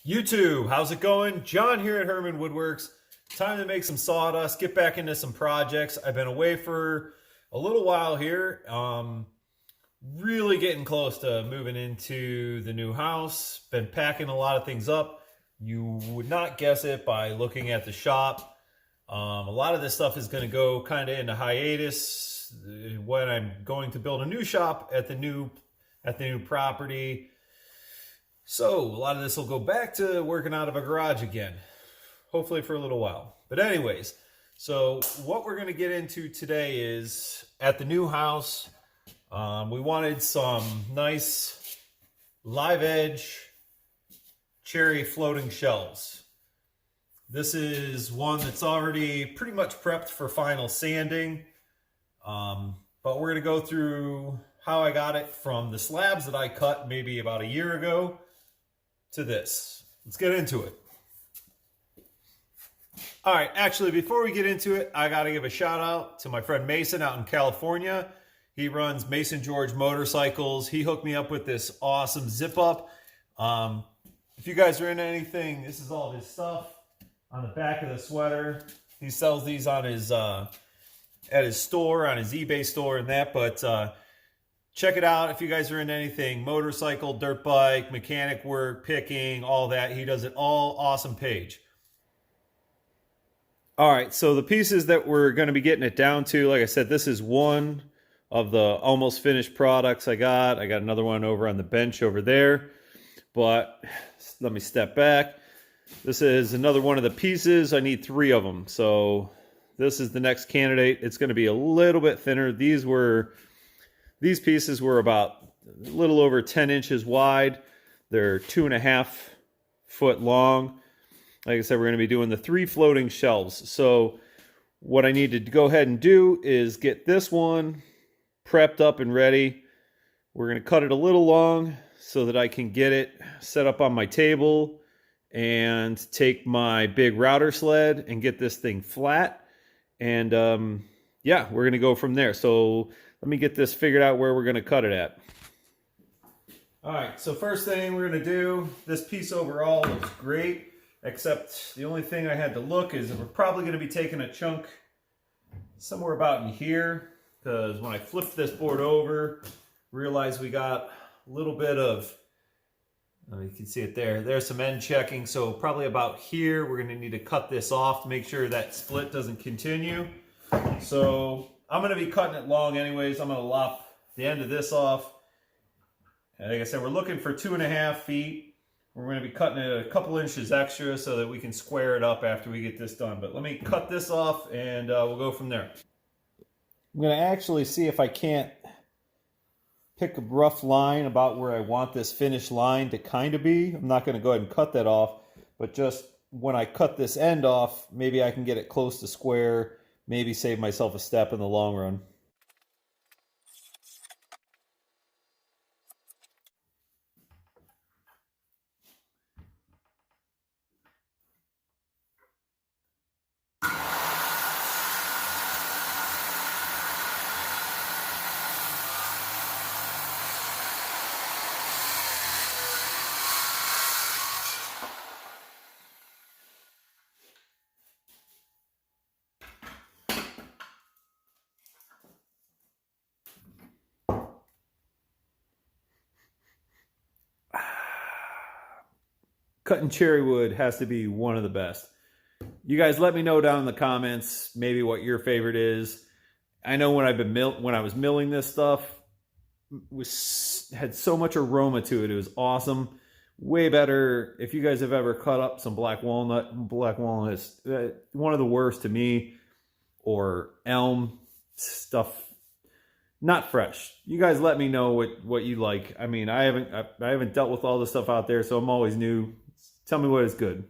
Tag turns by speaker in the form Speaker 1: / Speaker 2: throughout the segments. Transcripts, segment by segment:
Speaker 1: YouTube, how's it going? John here at Herman Woodworks. Time to make some sawdust, get back into some projects. I've been away for a little while here. Really getting close to moving into the new house. Been packing a lot of things up. You would not guess it by looking at the shop. A lot of this stuff is going to go kind of into hiatus when I'm going to build a new shop at the new property. So a lot of this will go back to working out of a garage again, hopefully for a little while. But anyways, so what we're going to get into today is at the new house, we wanted some nice live edge cherry floating shelves. This is one that's already pretty much prepped for final sanding, but we're going to go through how I got it from the slabs that I cut maybe about a year ago to this. Let's get into it. All right, actually, before we get into it, I got to give a shout out to my friend Mason out in California. He runs Mason George Motorcycles. He hooked me up with this awesome zip up. If you guys are into anything, this is all his stuff on the back of the sweater. He sells these on his at his store, on his eBay store and that, but check it out if you guys are into anything, motorcycle, dirt bike, mechanic work, picking, all that. He does it all. Awesome page. All right, so the pieces that we're going to be getting it down to, like I said, this is one of the almost finished products I got. I got another one over on the bench over there, but let me step back. This is another one of the pieces. I need 3 of them. So this is the next candidate. It's going to be a little bit thinner. These pieces were about a little over 10 inches wide. They're 2.5 foot long. Like I said, we're going to be doing the 3 floating shelves. So what I need to go ahead and do is get this one prepped up and ready. We're going to cut it a little long so that I can get it set up on my table and take my big router sled and get this thing flat. And yeah, we're going to go from there. So let me get this figured out where we're going to cut it at. All right, so first thing we're going to do, this piece overall looks great, except the only thing I had to look is that we're probably going to be taking a chunk somewhere about in here, because when I flipped this board over, realized we got a little bit of, you can see it there. There's some end checking, so probably about here. We're going to need to cut this off to make sure that split doesn't continue. So I'm going to be cutting it long anyways. I'm going to lop the end of this off. And like I said, we're looking for 2.5 feet. We're going to be cutting it a couple inches extra so that we can square it up after we get this done. But let me cut this off and we'll go from there. I'm going to actually see if I can't pick a rough line about where I want this finished line to kind of be. I'm not going to go ahead and cut that off, but just when I cut this end off, maybe I can get it close to square, maybe save myself a step in the long run. Cutting cherry wood has to be one of the best. You guys let me know down in the comments maybe what your favorite is. I know when I was milling this stuff, had so much aroma to it. It was awesome. Way better if you guys have ever cut up some black walnut. Black walnut is one of the worst to me, or elm stuff. Not fresh. You guys let me know what you like. I mean, I haven't dealt with all this stuff out there, so I'm always new. Tell me what is good.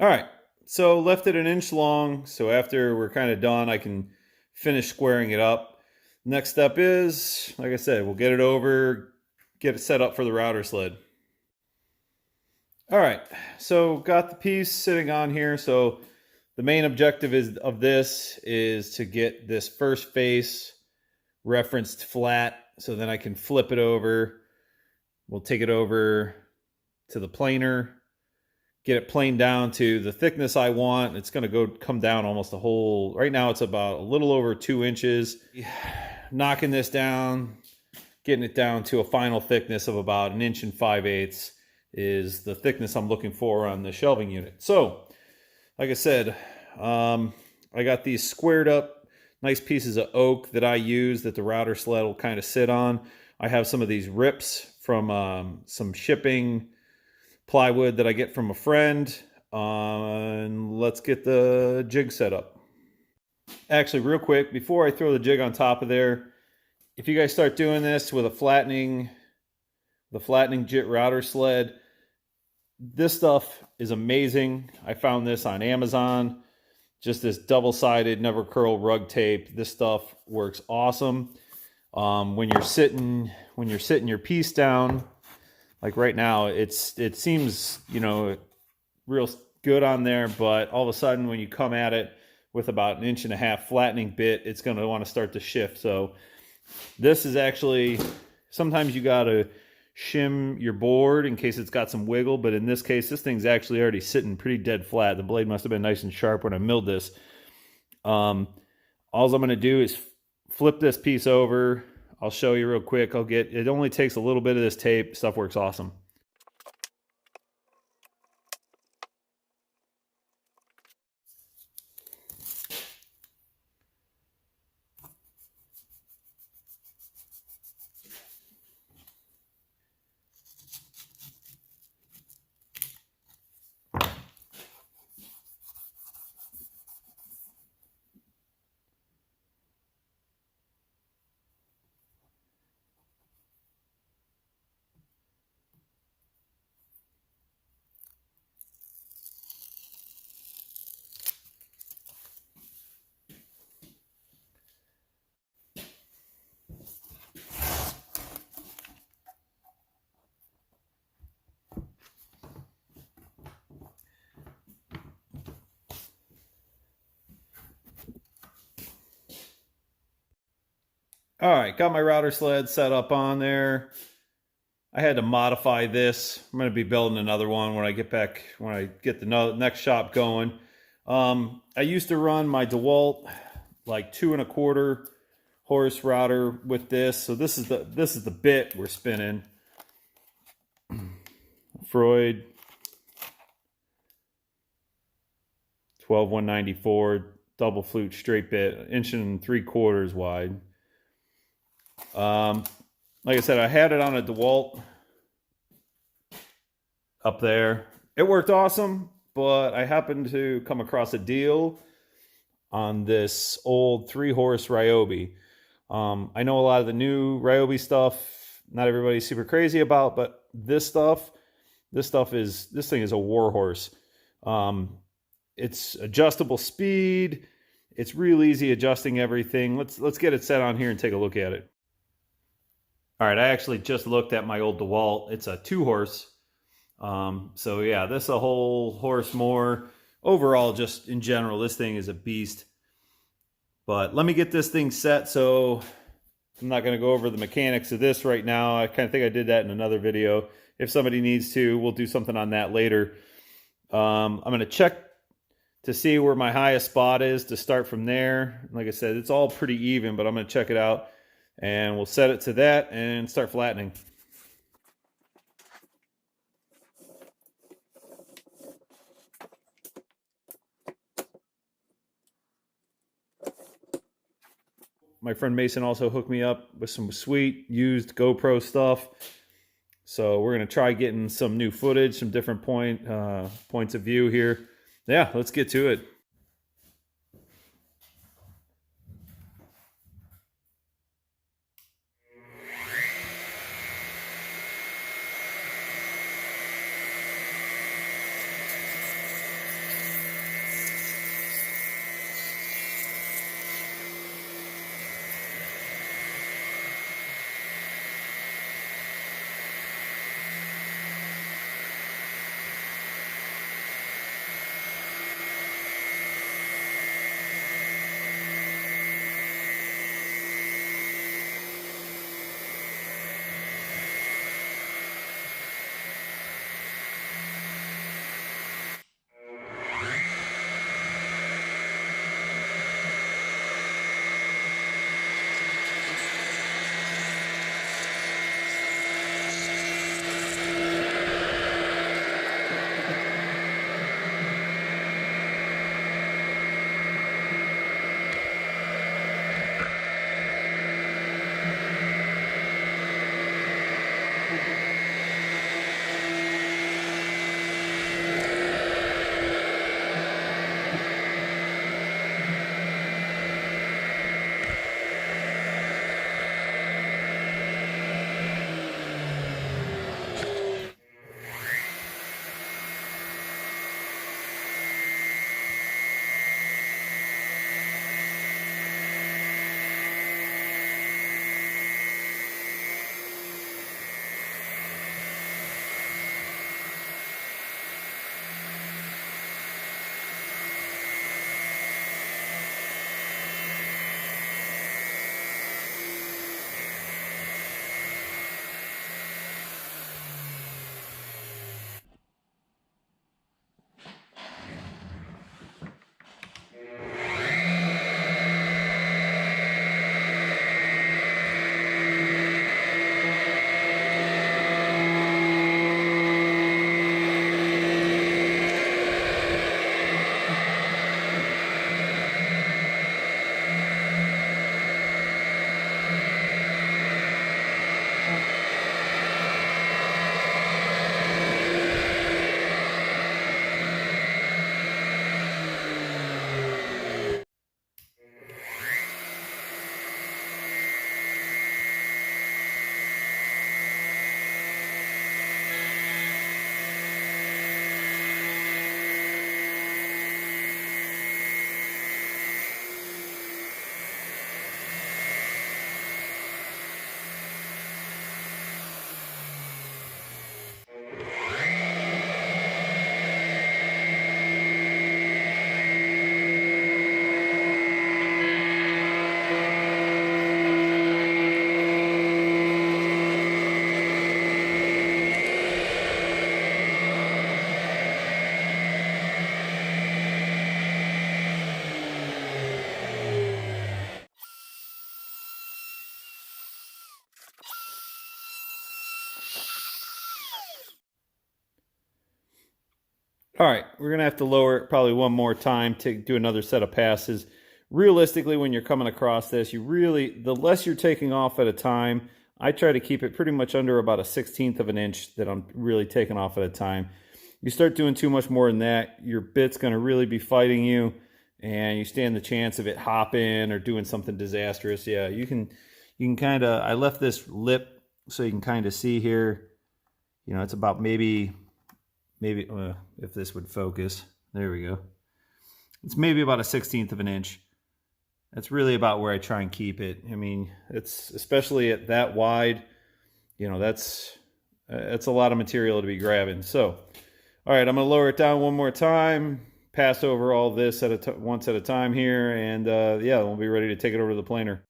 Speaker 1: All right, so left it an inch long. So after we're kind of done, I can finish squaring it up. Next step is, like I said, we'll get it over, get it set up for the router sled. All right, so got the piece sitting on here. So the main objective of this is to get this first face referenced flat, so then I can flip it over. We'll take it over to the planer, get it planed down to the thickness I want. It's going to come down almost a whole, right now it's about a little over 2 inches. Knocking this down, getting it down to a final thickness of about 1 5/8 inches is the thickness I'm looking for on the shelving unit. So, like I said, I got these squared up, nice pieces of oak that I use that the router sled will kind of sit on. I have some of these rips from some shipping plywood that I get from a friend. And let's get the jig set up. Actually, real quick, before I throw the jig on top of there, if you guys start doing this with the flattening JIT router sled, this stuff is amazing. I found this on Amazon. Just this double-sided never curl rug tape. This stuff works awesome. When you're sitting your piece down, like right now, it seems, you know, real good on there, but all of a sudden when you come at it with about 1.5 inch flattening bit, it's going to want to start to shift. So this is actually, sometimes you got to shim your board in case it's got some wiggle, but in this case, this thing's actually already sitting pretty dead flat. The blade must have been nice and sharp when I milled this. All I'm going to do is flip this piece over. I'll show you real quick. It only takes a little bit of this tape. Stuff works awesome. All right, got my router sled set up on there. I had to modify this. I'm going to be building another one when I get the next shop going. I used to run my DeWalt like 2.25 horse router with this. So this is the bit we're spinning. Freud 12194 double flute straight bit, 1.75 inches wide. Like I said, I had it on a DeWalt up there. It worked awesome, but I happened to come across a deal on this old 3-horse Ryobi. I know a lot of the new Ryobi stuff, not everybody's super crazy about, but this thing is a warhorse. It's adjustable speed. It's real easy adjusting everything. Let's get it set on here and take a look at it. All right, I actually just looked at my old DeWalt. It's a 2-horse. So yeah, this is a whole horse more. Overall, just in general, this thing is a beast. But let me get this thing set. So I'm not going to go over the mechanics of this right now. I kind of think I did that in another video. If somebody needs to, we'll do something on that later. I'm going to check to see where my highest spot is to start from there. Like I said, it's all pretty even, but I'm going to check it out. And we'll set it to that and start flattening. My friend Mason also hooked me up with some sweet used GoPro stuff. So we're going to try getting some new footage, some different points of view here. Yeah, let's get to it. All right, we're going to have to lower it probably one more time to do another set of passes. Realistically, when you're coming across this, the less you're taking off at a time, I try to keep it pretty much under about a 1/16 of an inch that I'm really taking off at a time. You start doing too much more than that, your bit's going to really be fighting you, and you stand the chance of it hopping or doing something disastrous. Yeah, you can kind of, I left this lip so you can kind of see here, you know, it's about maybe if this would focus, there we go. It's maybe about a 1/16 of an inch. That's really about where I try and keep it. I mean, it's especially at that wide, you know, that's a lot of material to be grabbing. So, all right, I'm gonna lower it down one more time, pass over all this once at a time here, and yeah, we'll be ready to take it over to the planer.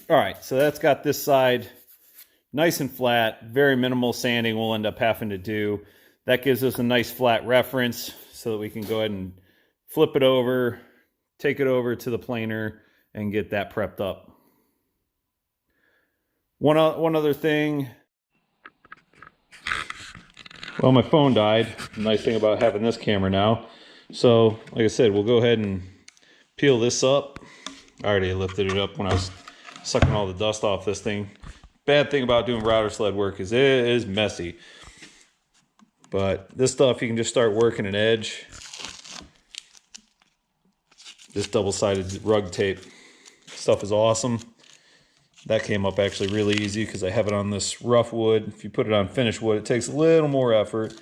Speaker 1: All right, so that's got this side nice and flat. Very minimal sanding we'll end up having to do. That gives us a nice flat reference so that we can go ahead and flip it over, take it over to the planer, and get that prepped up. One other thing. Well, my phone died. The nice thing about having this camera now. So, like I said, we'll go ahead and peel this up. I already lifted it up when I was sucking all the dust off this thing. bad thing about doing router sled work is it is messy. But this stuff, you can just start working an edge. This double-sided rug tape stuff is awesome. That came up actually really easy because I have it on this rough wood. If you put it on finished wood, it takes a little more effort.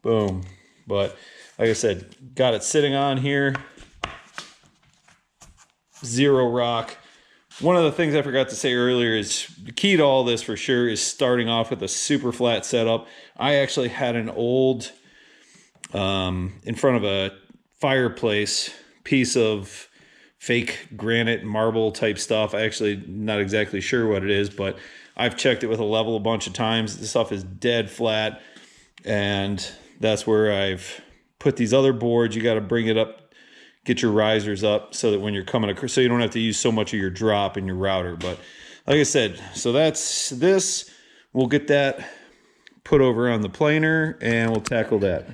Speaker 1: Boom. But like I said, got it sitting on here. Zero rock. One of the things I forgot to say earlier is the key to all this for sure is starting off with a super flat setup. I actually had an old, in front of a fireplace, piece of fake granite marble type stuff. I actually not exactly sure what it is, but I've checked it with a level a bunch of times. This stuff is dead flat, and that's where I've put these other boards. You got to bring it up, get your risers up so that when you're coming across, so you don't have to use so much of your drop in your router. But like I said, so that's this. We'll get that put over on the planer and we'll tackle that.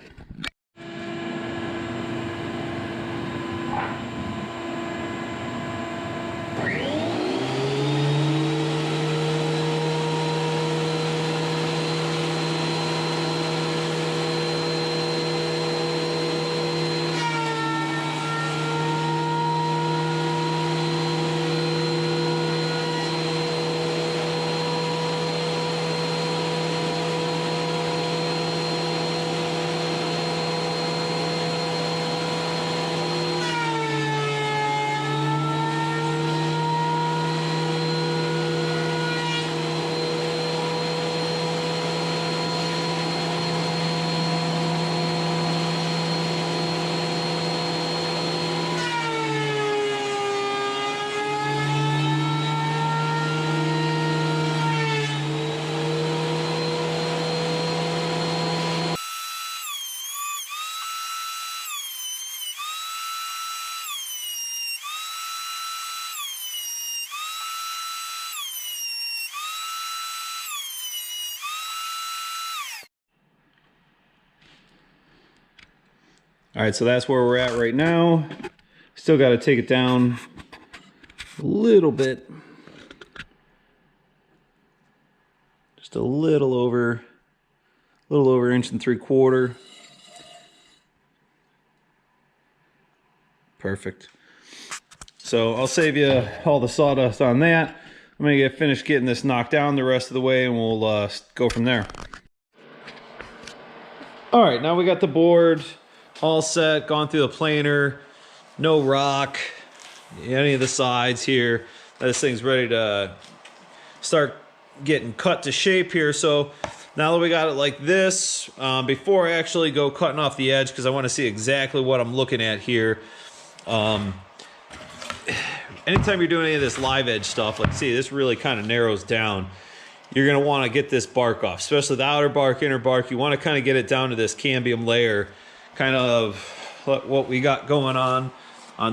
Speaker 1: All right, so that's where we're at right now. Still got to take it down a little bit. Just a little over 1 3/4 inches. Perfect. So I'll save you all the sawdust on that. I'm gonna get finished getting this knocked down the rest of the way, and we'll go from there. All right, now we got the board all set, gone through the planer, no rock, any of the sides here. This thing's ready to start getting cut to shape here. So now that we got it like this, before I actually go cutting off the edge, because I want to see exactly what I'm looking at here. Anytime you're doing any of this live edge stuff, like see, this really kind of narrows down. You're going to want to get this bark off, especially the outer bark, inner bark. You want to kind of get it down to this cambium layer, kind of what we got going on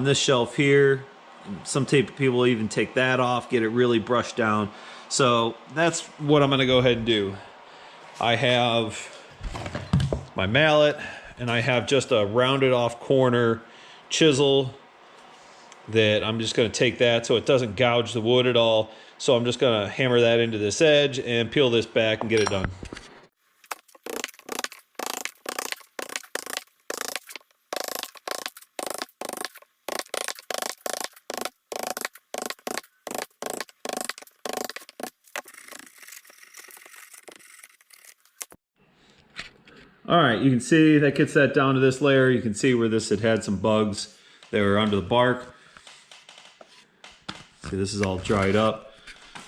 Speaker 1: this shelf here. Some people even take that off, get it really brushed down. So that's what I'm going to go ahead and do. I have my mallet, and I have just a rounded off corner chisel that I'm just going to take that so it doesn't gouge the wood at all. So I'm just going to hammer that into this edge and peel this back and get it done. All right, you can see that gets that down to this layer. You can see where this had some bugs that were under the bark. See, this is all dried up.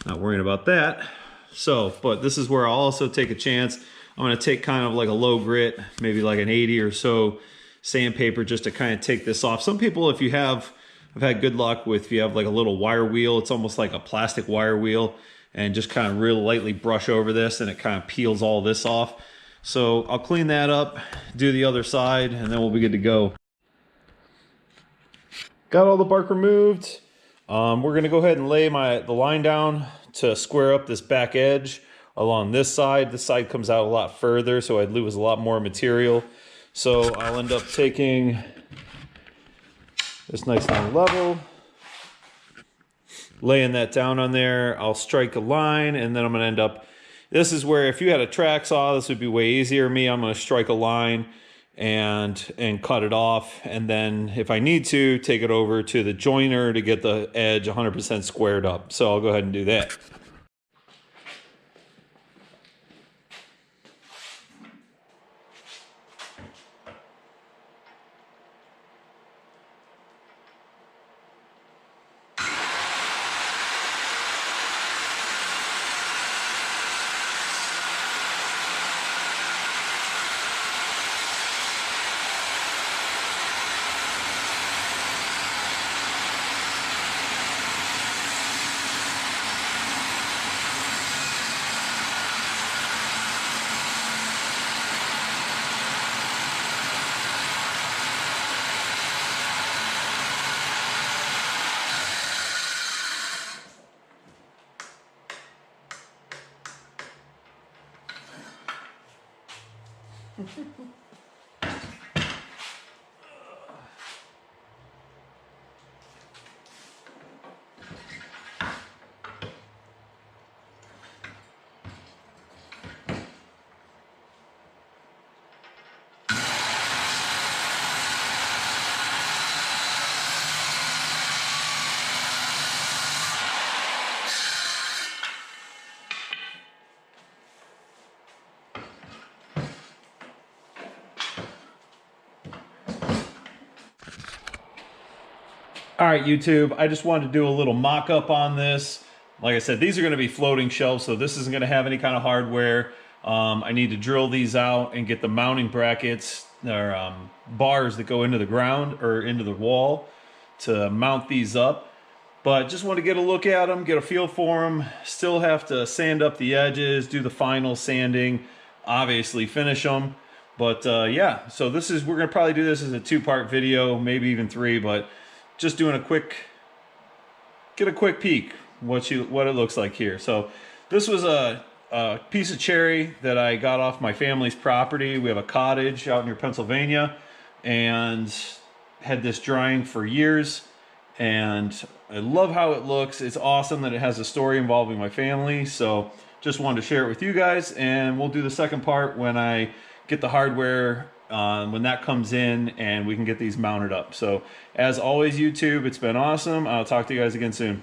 Speaker 1: Not worrying about that. So, but this is where I'll also take a chance. I'm gonna take kind of like a low grit, maybe like an 80 or so sandpaper, just to kind of take this off. Some people, if you have, I've had good luck with, if you have like a little wire wheel, it's almost like a plastic wire wheel, and just kind of real lightly brush over this and it kind of peels all this off. So I'll clean that up, do the other side, and then we'll be good to go. Got all the bark removed. We're gonna go ahead and lay the line down to square up this back edge along this side. This side comes out a lot further, so I'd lose a lot more material. So I'll end up taking this nice long level, laying that down on there. I'll strike a line, and then I'm gonna end up, this is where if you had a track saw, this would be way easier. Me, I'm gonna strike a line and cut it off, and then if I need to, take it over to the joiner to get the edge 100% squared up. So I'll go ahead and do that. All right, YouTube, I just wanted to do a little mock-up on this. Like I said, these are going to be floating shelves, so this isn't going to have any kind of hardware. I need to drill these out and get the mounting brackets, or bars that go into the ground or into the wall to mount these up. But just want to get a look at them, get a feel for them. Still have to sand up the edges, do the final sanding, obviously finish them. But yeah, so this is, we're going to probably do this as a 2-part video, maybe even 3, but just doing a quick, get a quick peek what it looks like here. So this was a piece of cherry that I got off my family's property. We have a cottage out near Pennsylvania and had this drying for years, and I love how it looks. It's awesome that it has a story involving my family, so just wanted to share it with you guys, and we'll do the second part when I get the hardware, when that comes in and we can get these mounted up. So as always, YouTube, it's been awesome. I'll talk to you guys again soon.